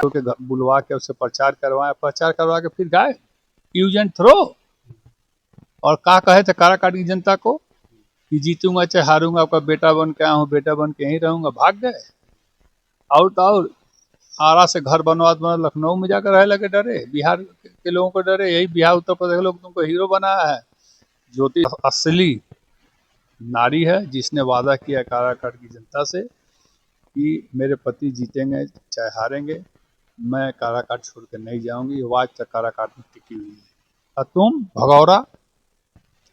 के बुलवा के उससे प्रचार करवा के फिर गाय यूज एंड थ्रो। और क्या कहे थे काराकाट की जनता को कि जीतूंगा चाहे हारूंगा, आपका बेटा बन के आया हूँ, बेटा बन के यहीं रहूंगा, भाग गए। और तो और आरा से घर बनवा लखनऊ में जाकर रह लगे, डरे बिहार के लोगों को डरे। यही बिहार उत्तर प्रदेश के लोग तुमको हीरो बनाया है। ज्योति असली नारी है जिसने वादा किया काराकाट की जनता से कि मेरे पति जीतेंगे चाहे हारेंगे, मैं काराकाट छोड़ कर नहीं जाऊंगी। वो आज तक काराकाट में टिकी हुई है। और तुम भगौरा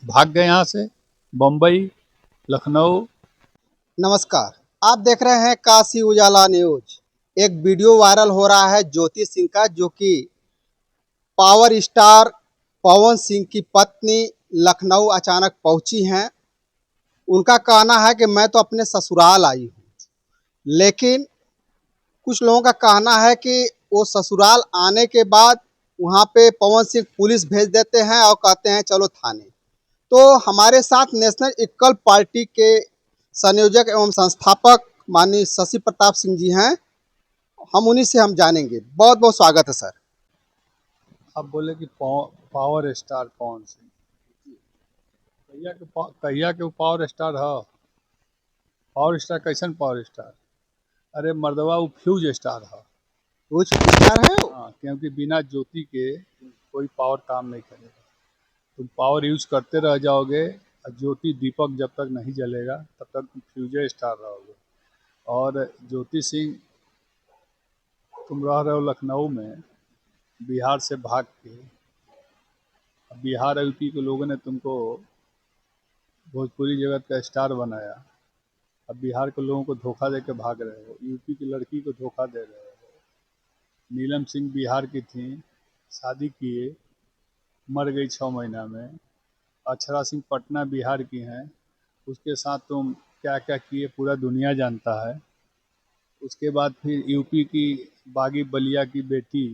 भाग गए यहाँ से, बम्बई, लखनऊ। नमस्कार, आप देख रहे हैं काशी उजाला न्यूज। एक वीडियो वायरल हो रहा है ज्योति सिंह का, जो कि पावर स्टार पवन सिंह की पत्नी लखनऊ अचानक पहुंची हैं। उनका कहना है कि मैं तो अपने ससुराल आई हूं, लेकिन कुछ लोगों का कहना है कि वो ससुराल आने के बाद वहां पे पवन सिंह पुलिस भेज देते हैं और कहते हैं चलो थाने। तो हमारे साथ नेशनल इक्वल पार्टी के संयोजक एवं संस्थापक माननीय शशि प्रताप सिंह जी हैं। हम उन्हीं से हम जानेंगे। बहुत बहुत स्वागत है सर। अब बोले कि पावर स्टार कौन से कहिया के वो पावर स्टार है। पावर स्टार कैसन पावर स्टार? अरे मर्दवा वो फ्यूज स्टार है। कुछ विचार है वो? हाँ, क्योंकि बिना ज्योति के कोई पावर काम नहीं करेगा। तुम पावर यूज करते रह जाओगे और ज्योति दीपक जब तक नहीं जलेगा तब तक तुम फ्यूजे स्टार रहोगे। और ज्योति सिंह, तुम रह रहे हो लखनऊ में, बिहार से भाग के। बिहार यूपी के लोगों ने तुमको भोजपुरी जगत का स्टार बनाया। अब बिहार के लोगों को धोखा दे के भाग रहे हो, यूपी की लड़की को धोखा दे रहे हो। नीलम सिंह बिहार की थी, शादी किए, मर गई 6 महीना में। अक्षरा सिंह पटना बिहार की हैं, उसके साथ तुम क्या क्या किए पूरा दुनिया जानता है। उसके बाद फिर यूपी की बागी बलिया की बेटी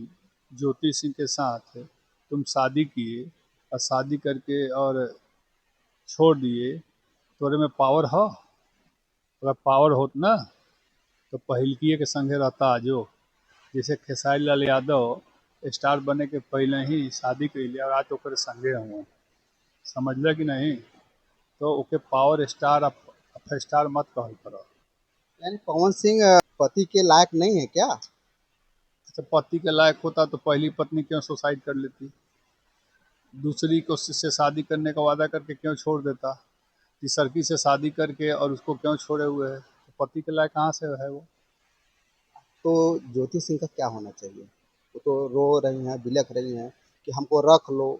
ज्योति सिंह के साथ तुम शादी किए, और शादी करके और छोड़ दिए। तोरे में पावर हो? अगर पावर होत ना तो पहिलकिए के संगे रहता आजो। जैसे खेसारी लाल यादव स्टार बने के पहले ही शादी कैले और आज ओकरे संगे हुए, समझल कि नहीं? तो ओके पावर स्टार अब स्टार मत कहल करो। यानी पवन सिंह पति के लायक नहीं है क्या? अच्छा, पति के लायक होता तो पहली पत्नी क्यों सुसाइड कर लेती? दूसरी को से शादी करने का वादा करके क्यों छोड़ देता? तीसरकी से शादी करके और उसको क्यों छोड़े हुए है? तो पति के लायक कहाँ से है वो? तो ज्योति सिंह का क्या होना चाहिए? वो तो रो रही हैं, बिलख रही हैं कि हमको रख लो,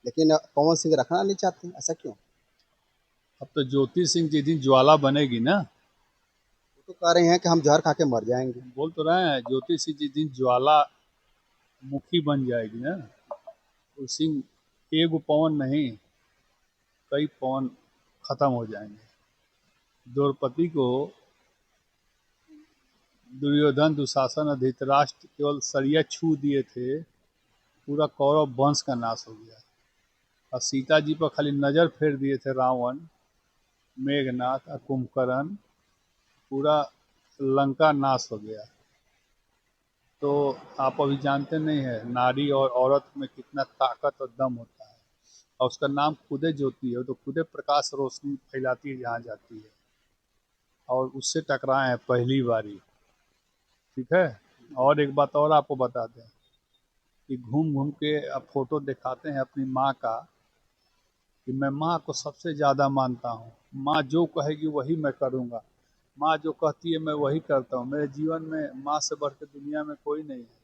लेकिन पवन सिंह रखना नहीं चाहते। ऐसा क्यों? अब तो ज्योति सिंह जिस दिन ज्वाला बनेगी ना, वो तो कह रहे हैं कि हम जहर खा के मर जाएंगे। बोल तो रहे हैं, ज्योति सिंह जिस दिन ज्वाला मुखी बन जाएगी ना, उस दिन एगो पवन नहीं, कई पवन खत्म हो जाएंगे। द्रौपदी को दुर्योधन, दुशासन और धृतराष्ट्र केवल सरिया छू दिए थे, पूरा कौरव वंश का नाश हो गया। और सीता जी पर खाली नज़र फेर दिए थे रावण, मेघनाथ और कुंभकर्ण, पूरा लंका नाश हो गया। तो आप अभी जानते नहीं है नारी और औरत में कितना ताकत और दम होता है। और उसका नाम खुदे ज्योति है, तो खुदे प्रकाश रोशनी फैलाती है जहाँ जाती है। और उससे टकराए हैं पहली बारी। ठीक है। और एक बात और आपको बता दें कि घूम घूम के अब फोटो दिखाते हैं अपनी माँ का कि मैं माँ को सबसे ज़्यादा मानता हूँ, माँ जो कहेगी वही मैं करूँगा, माँ जो कहती है मैं वही करता हूँ, मेरे जीवन में माँ से बढ़ के दुनिया में कोई नहीं है।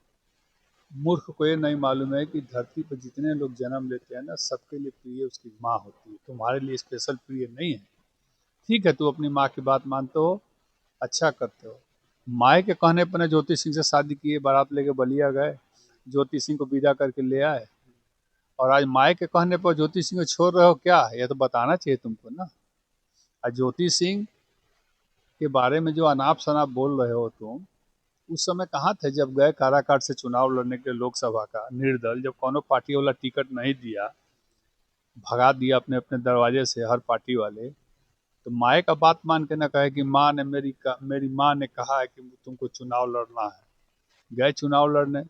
मूर्ख को ये नहीं मालूम है कि धरती पर जितने लोग जन्म लेते हैं ना, सबके लिए प्रिय उसकी माँ होती है। तुम्हारे लिए स्पेशल प्रिय नहीं है। ठीक है, तू अपनी माँ की बात मानते हो, अच्छा करते हो। माए के कहने पर ने ज्योति सिंह से शादी की, बारात लेके बलिया गए, ज्योति सिंह को विदा करके ले आए। और आज माए के कहने पर ज्योति सिंह को छोड़ रहे हो क्या? ये तो बताना चाहिए तुमको ना। और ज्योति सिंह के बारे में जो अनाप शनाप बोल रहे हो तुम, उस समय कहाँ थे जब गए काराकाट से चुनाव लड़ने के लिए लोकसभा का निर्दल? जब कोनो पार्टी वाला टिकट नहीं दिया, भगा दिया अपने अपने दरवाजे से हर पार्टी वाले, तो माए का बात मान के ना कहे कि माँ ने मेरी माँ ने कहा है कि तुमको चुनाव लड़ना है। गए चुनाव लड़ने।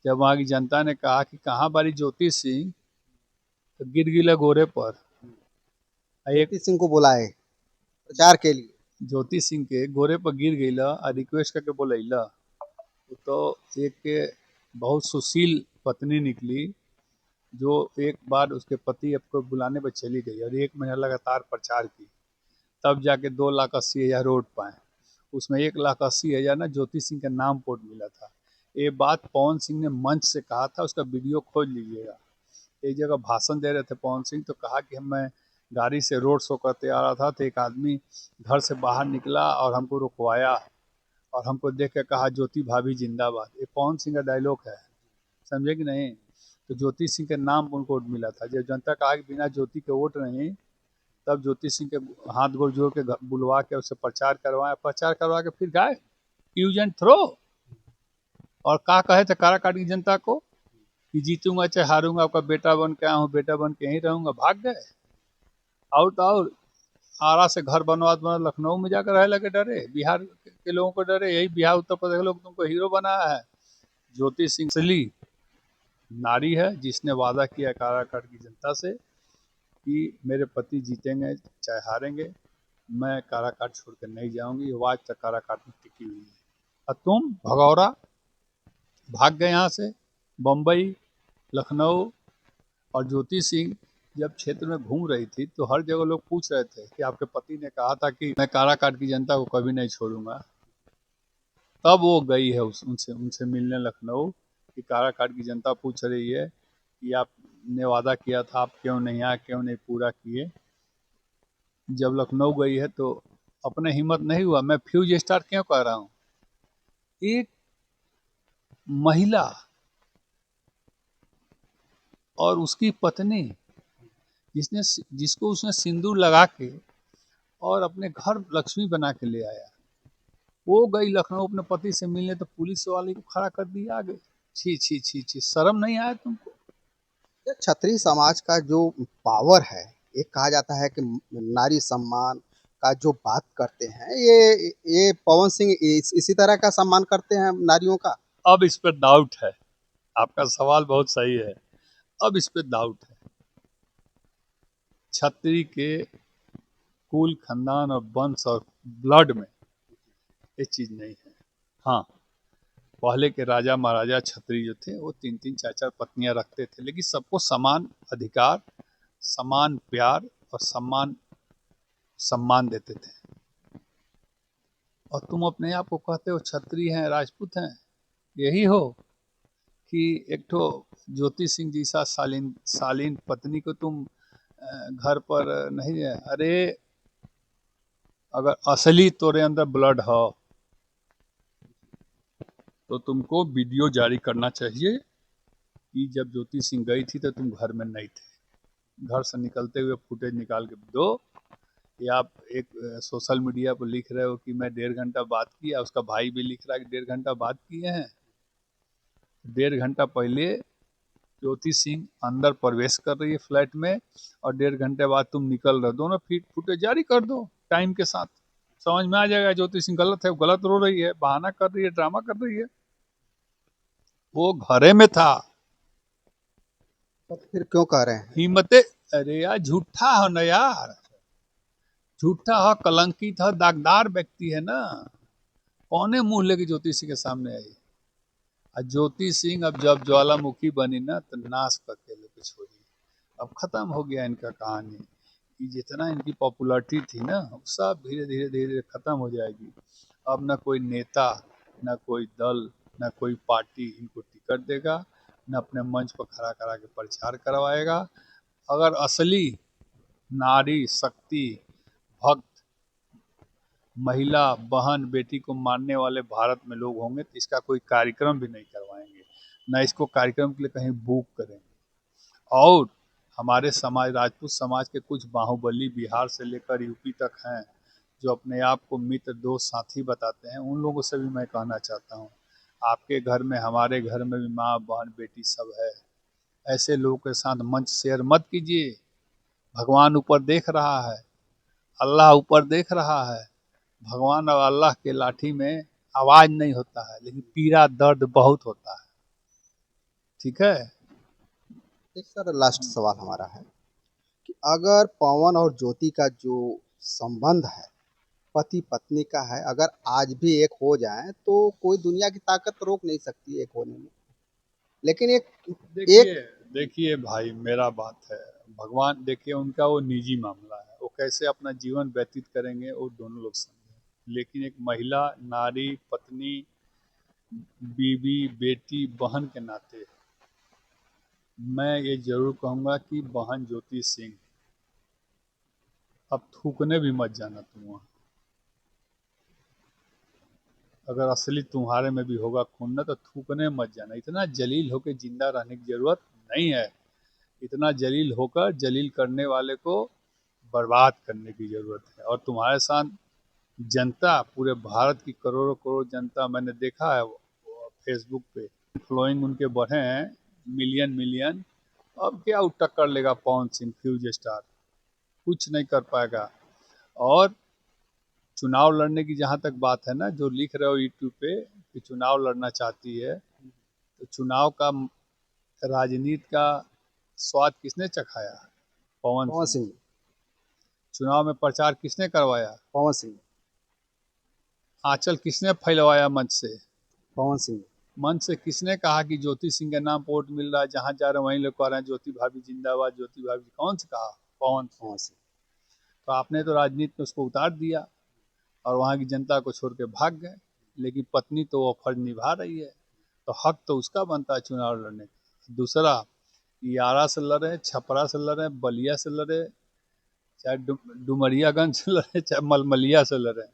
जब वहाँ की जनता ने कहा कि कहाँ बारी ज्योति सिंह, तो गिर गिला घोड़े पर। एक ज्योति सिंह को बुलाए प्रचार के लिए। ज्योति सिंह के घोड़े पर गिर गईला और रिक्वेस्ट करके बोलैला। तो एक बहुत सुशील पत्नी निकली, जो एक बार उसके पति आपको बुलाने पर चली गई और 1 महीना लगातार प्रचार की, तब जाके 2,80,000 वोट पाए। उसमें 1,80,000 ना ज्योति सिंह के नाम वोट मिला था। ये बात पवन सिंह ने मंच से कहा था, उसका वीडियो खोज लीजिएगा। एक जगह भाषण दे रहे थे पवन सिंह, तो कहा कि मैं गाड़ी से रोड शो करते आ रहा था, तो एक आदमी घर से बाहर निकला और हमको रुकवाया और हमको देख के कहा ज्योति भाभी जिंदाबाद। ये पवन सिंह का डायलॉग है, समझे कि नहीं। तो ज्योति सिंह के नाम पर उनको वोट मिला था। जब जनता कहा कि बिना ज्योति के वोट नहीं, तब ज्योति सिंह के हाथ गोड़ जोड़ के बुलवा के उससे प्रचार करवा के फिर गए यूज एंड थ्रो। और कहा कहे थे काराकाट की जनता को कि जीतूंगा चाहे हारूंगा, आपका बेटा बन के आया हूँ, बेटा बन के यहीं रहूंगा। भाग गए। और तो और आरा से घर बनवा लखनऊ में जाकर रह लगे डरे, बिहार के लोगों को डरे। यही बिहार उत्तर प्रदेश के लोग तुमको हीरो बनाया है। ज्योति सिंह असली नारी है, जिसने वादा किया काराकाट की जनता से कि मेरे पति जीतेंगे चाहे हारेंगे, मैं काराकाट छोड़ कर नहीं जाऊंगी। वो आज तक काराकाट में टिकी हुई है। और तुम भगौरा भाग गए यहाँ से बम्बई, लखनऊ। और ज्योति सिंह जब क्षेत्र में घूम रही थी तो हर जगह लोग पूछ रहे थे कि आपके पति ने कहा था कि मैं काराकाट की जनता को कभी नहीं छोड़ूंगा। तब वो गई है उनसे उनसे मिलने लखनऊ, कि काराकाट की जनता पूछ रही है कि आपने वादा किया था, आप क्यों नहीं आए, क्यों नहीं पूरा किए। जब लखनऊ गई है तो अपने हिम्मत नहीं हुआ। मैं फ्यूज स्टार क्यों कह रहा हूँ, एक महिला और उसकी पत्नी जिसको उसने सिंदूर लगा के और अपने घर लक्ष्मी बना के ले आया, वो गई लखनऊ अपने पति से मिलने, तो पुलिस वाले को खड़ा कर दिया आगे। छी छी छी छी, शर्म नहीं आया तुमको। ये क्षत्रिय समाज का जो पावर है, एक कहा जाता है कि नारी सम्मान का जो बात करते हैं, ये पवन सिंह इसी तरह का सम्मान करते हैं नारियों का। अब इस पर डाउट है, आपका सवाल बहुत सही है। अब इस पर डाउट है। छत्री के कुल खानदान और वंश और ब्लड में ये चीज नहीं है। हाँ, पहले के राजा महाराजा छत्री जो थे वो 3-3 4-4 पत्नियां रखते थे, लेकिन सबको समान अधिकार, समान प्यार और सम्मान देते थे। और तुम अपने आप को कहते हो क्षत्रिय हैं, राजपूत हैं। यही हो कि एक ठो ज्योति सिंह जैसा शालीन पत्नी को तुम घर पर नहीं है। अरे अगर असली तोरे अंदर ब्लड हो तो तुमको वीडियो जारी करना चाहिए कि जब ज्योति सिंह गई थी तो तुम घर में नहीं थे। घर से निकलते हुए फुटेज निकाल के दो, या आप एक सोशल मीडिया पर लिख रहे हो कि मैं 1.5 घंटा बात किया, उसका भाई भी लिख रहा है कि 1.5 घंटा बात किए हैं। 1.5 घंटा पहले ज्योति सिंह अंदर प्रवेश कर रही है फ्लैट में और 1.5 घंटे बाद तुम निकल रहे हो। दोनों फुटेज जारी कर दो टाइम के साथ, समझ में आ जाएगा ज्योति सिंह गलत है, वो गलत रो रही है, बहाना कर रही है, ड्रामा कर रही है। वो घरे में था। तो फिर क्यों कह रहे हैं? हिम्मते, अरे यार झूठा हो ना यार, झूठा हो, कलंकित हो, दागदार व्यक्ति है ना। कौने मुंह लेके ज्योति सिंह के सामने आई। और ज्योति सिंह अब जब ज्वालामुखी बनी ना तो नाश करके लेके छोड़ी। अब खत्म हो गया इनका कहानी। कि जितना इनकी पॉपुलैरिटी थी ना, सब धीरे धीरे धीरे धीरे खत्म हो जाएगी। अब ना कोई नेता, ना कोई दल, ना कोई पार्टी इनको टिकट देगा, न अपने मंच पर खड़ा करा के प्रचार करवाएगा। अगर असली नारी शक्ति भक्त महिला बहन बेटी को मानने वाले भारत में लोग होंगे तो इसका कोई कार्यक्रम भी नहीं करवाएंगे, ना इसको कार्यक्रम के लिए कहीं बुक करेंगे। और हमारे समाज, राजपूत समाज के कुछ बाहुबली बिहार से लेकर यूपी तक हैं, जो अपने आप को मित्र दोस्त साथी बताते हैं। उन लोगों से भी मैं कहना चाहता हूँ, आपके घर में हमारे घर में भी माँ बहन बेटी सब है। ऐसे लोगों के साथ मंच शेयर मत कीजिए। भगवान ऊपर देख रहा है, अल्लाह ऊपर देख रहा है। भगवान और अल्लाह के लाठी में आवाज नहीं होता है, लेकिन पीड़ा दर्द बहुत होता है। ठीक है। एक सर लास्ट सवाल हमारा है कि अगर पवन और ज्योति का जो संबंध है पति पत्नी का है, अगर आज भी एक हो जाए तो कोई दुनिया की ताकत रोक नहीं सकती एक होने में। लेकिन एक देखिए, एक देखिए भाई, मेरा बात है, भगवान देखिए उनका वो निजी मामला है, वो कैसे अपना जीवन व्यतीत करेंगे वो दोनों लोग समझे, लेकिन एक महिला, नारी, पत्नी, बीवी, बेटी, बहन के नाते मैं ये जरूर कहूँगा कि बहन ज्योति सिंह, अब थूकने भी मत जाना तुम वहाँ। अगर असली तुम्हारे में भी होगा खून ना, तो थूकने मत जाना। इतना जलील होकर जिंदा रहने की जरूरत नहीं है। इतना जलील होकर जलील करने वाले को बर्बाद करने की जरूरत है। और तुम्हारे साथ जनता, पूरे भारत की करोड़ों करोड़ जनता, मैंने देखा है वो फेसबुक पे फॉलोइंग उनके बढ़े हैं, मिलियन मिलियन। अब क्या वो टक्कर लेगा पवन सिंह, फ्यूज स्टार, कुछ नहीं कर पाएगा। और चुनाव लड़ने की जहाँ तक बात है ना, जो लिख रहे हो यूट्यूब पे कि चुनाव लड़ना चाहती है, तो चुनाव का, राजनीति का स्वाद किसने चखाया? पवन पवन सिंह। सिंह। चुनाव में प्रचार किसने करवाया? पवन सिंह। आंचल किसने फैलवाया मंच से? पवन सिंह। मंच से किसने कहा कि ज्योति सिंह के नाम पर वोट मिल रहा है, जहाँ जा रहे हैं वहीं लोग कह रहे हैं ज्योति भाभी जिंदाबाद, ज्योति भाभी। कौन से कहा? पवन सिंह। पवन सिंह। तो आपने तो राजनीति में उसको उतार दिया और वहाँ की जनता को छोड़ के भाग गए। लेकिन पत्नी तो वो फर्ज निभा रही है, तो हक तो उसका बनता है चुनाव लड़ने का। दूसरा, यारा से लड़े, छपरा से लड़े, बलिया से लड़े, चाहे डुमरियागंज से लड़े, चाहे मलमलिया से लड़े,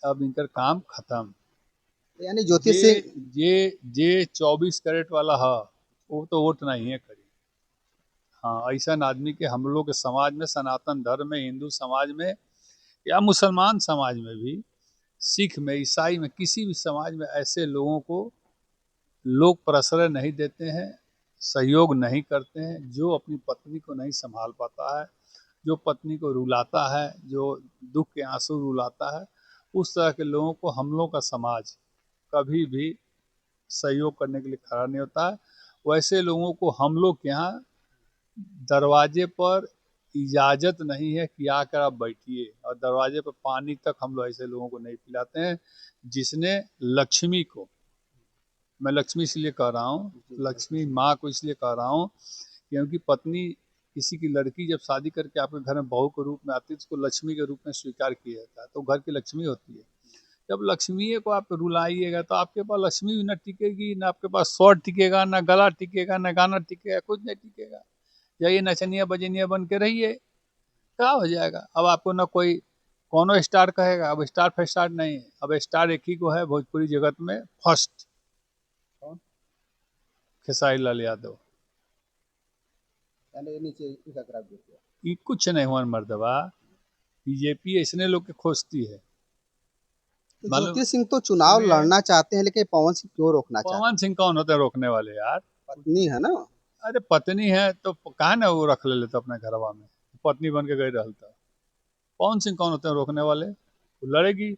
अब इनका काम खत्म। यानी ज्योति जे सिंह। जे जे 24 कैरेट वाला है, वो तो वोट नहीं है करी। हाँ, ऐसा आदमी के हम लोग के समाज में, सनातन धर्म में, हिंदू समाज में, या मुसलमान समाज में भी, सिख में, ईसाई में, किसी भी समाज में ऐसे लोगों को लोग प्रश्रय नहीं देते हैं, सहयोग नहीं करते हैं। जो अपनी पत्नी को नहीं संभाल पाता है, जो पत्नी को रुलाता है, जो दुख के आंसू रुलाता है, उस तरह के लोगों को हम लोग का समाज कभी भी सहयोग करने के लिए खड़ा नहीं होता है। वैसे लोगों को हम लोग के यहाँ दरवाजे पर इजाज़त नहीं है कि आकर आप बैठिए, और दरवाजे पर पानी तक हम लोग ऐसे लोगों को नहीं पिलाते हैं जिसने लक्ष्मी को, मैं लक्ष्मी इसलिए कह रहा हूँ, लक्ष्मी माँ को इसलिए कह रहा हूँ क्योंकि पत्नी, किसी की लड़की जब शादी करके आपके घर में बहू के रूप में आती है, तो उसको लक्ष्मी के रूप में स्वीकार किया जाता है, तो घर की लक्ष्मी होती है। जब लक्ष्मी को आप रुलाइएगा तो आपके पास लक्ष्मी भी न टिकेगी, ना आपके पास स्वर टिकेगा, ना गला टिकेगा, ना गाना टिकेगा, कुछ नहीं टिकेगा। जाइए नचनिया बजनिया बन के रहिए, क्या हो जाएगा? अब आपको ना कोई कोनो स्टार कहेगा। अब स्टार फेस्टार नहीं है, अब स्टार एक ही को है भोजपुरी जगत में, फर्स्ट, खेसारी लाल यादव। यानी नीचे इनका ग्राफ देखिए। ये कुछ नहीं हुआ मर्दबा, बीजेपी ऐसने लोग के खोजती है, तो मालूम? ज्योति सिंह तो चुनाव सुनिए, लड़ना चाहते हैं, लेकिन पवन सिंह क्यों रोकना चाहते पवन सिंह कौन होते हैं रोकने वाले यार? हैं? पत्नी है ना। अरे पत्नी है तो कहा ना वो रख ले लेते अपने घरवा में, पत्नी बन के गई रहता। पवन सिंह कौन होते हैं रोकने वाले? वो लड़ेगी।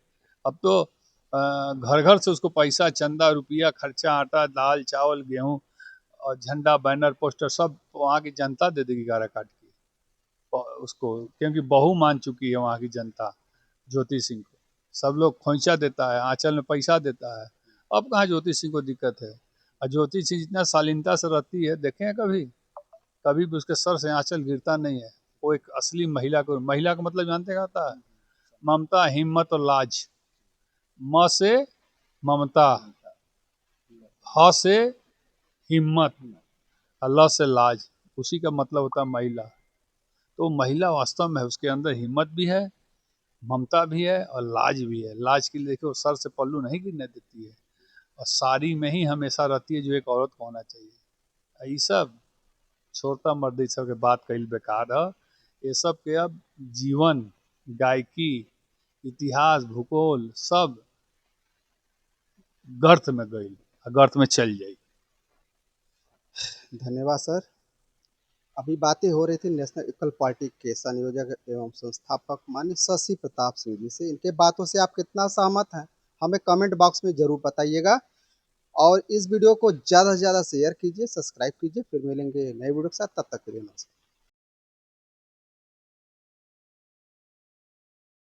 अब तो घर घर से उसको पैसा, चंदा, रुपया, खर्चा, आटा, दाल, चावल, गेहूं और झंडा, बैनर, पोस्टर सब वहाँ की जनता दे देगी गारा काट के उसको, क्योंकि बहू मान चुकी है वहाँ की जनता ज्योति सिंह को। सब लोग खोइंचा देता है, आंचल में पैसा देता है। अब कहाँ ज्योति सिंह को दिक्कत है? और ज्योति सिंह जितना शालीनता से रहती है, देखें कभी, कभी भी उसके सर से आंचल गिरता नहीं है। वो एक असली महिला को, महिला का मतलब जानते क्या होता है? ममता, हिम्मत और लाज। म से ममता, ह से हिम्मत, और ल से लाज, उसी का मतलब होता है महिला। तो महिला वास्तव में है, उसके अंदर हिम्मत भी है, ममता भी है और लाज भी है। लाज के लिए देखो सर से पल्लू नहीं गिरने देती है, और साड़ी में ही हमेशा रहती है, जो एक औरत को होना चाहिए। ये सब छोड़ता मर्द, ये सब के बात कईल बेकार है। ये सब के अब जीवन, गायकी, इतिहास, भूगोल सब गर्त में गई, गर्त में चल जाई। धन्यवाद सर। अभी बातें हो रही थी नेशनल इक्वल पार्टी के संयोजक एवं संस्थापक माननीय शशि प्रताप सिंह जी से। इनके बातों से आप कितना सहमत हैं हमें कमेंट बॉक्स में ज़रूर बताइएगा। और इस वीडियो को ज़्यादा से ज़्यादा शेयर कीजिए, सब्सक्राइब कीजिए। फिर मिलेंगे नए वीडियो के साथ, तब तक के लिए नमस्कार।